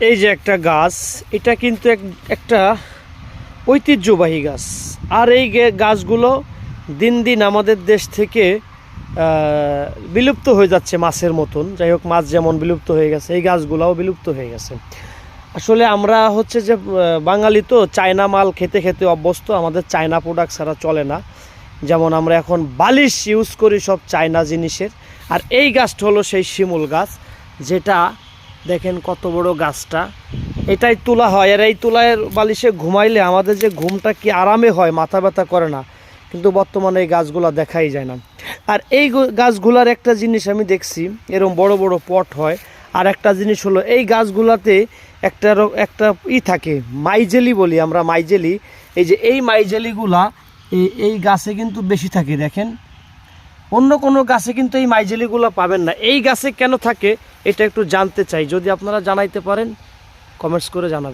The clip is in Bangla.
এই যে একটা গাছ, এটা কিন্তু একটা ঐতিহ্যবাহী গাছ। আর এই গাছগুলো দিন দিন আমাদের দেশ থেকে বিলুপ্ত হয়ে যাচ্ছে মাছের মতন। যাই হোক, মাছ যেমন বিলুপ্ত হয়ে গেছে, এই গাছগুলোও বিলুপ্ত হয়ে গেছে। আসলে আমরা হচ্ছে যে বাঙালি তো চায়না মাল খেতে খেতে অভ্যস্ত, আমাদের চায়না প্রোডাক্ট ছাড়া চলে না। যেমন আমরা এখন বালিশ ইউজ করি সব চায়না জিনিসের। আর এই গাছটা হলো সেই শিমুল গাছ, যেটা দেখেন কত বড় গাছটা। এটাই তোলা হয়, আর এই তোলার বালিশে ঘুমাইলে আমাদের যে ঘুমটা কি আরামে হয়, মাথা ব্যথা করে না। কিন্তু বর্তমানে এই গাছগুলো দেখাই যায় না। আর এই গাছগুলার একটা জিনিস আমি দেখছি, এরকম বড় বড় পট হয়। আর একটা জিনিস হলো এই গাছগুলাতে একটা থাকে, মাইজেলি বলি আমরা, মাইজেলি। এই যে এই মাইজেলিগুলা এই গাছে কিন্তু বেশি থাকে। দেখেন অন্য কোনো গাছে কিন্তু এই মাইজেলিগুলো পাবেন না। এই গাছে কেন থাকে এটা একটু জানতে চাই, যদি আপনারা জানাইতে পারেন কমেন্টস করে জানাবেন।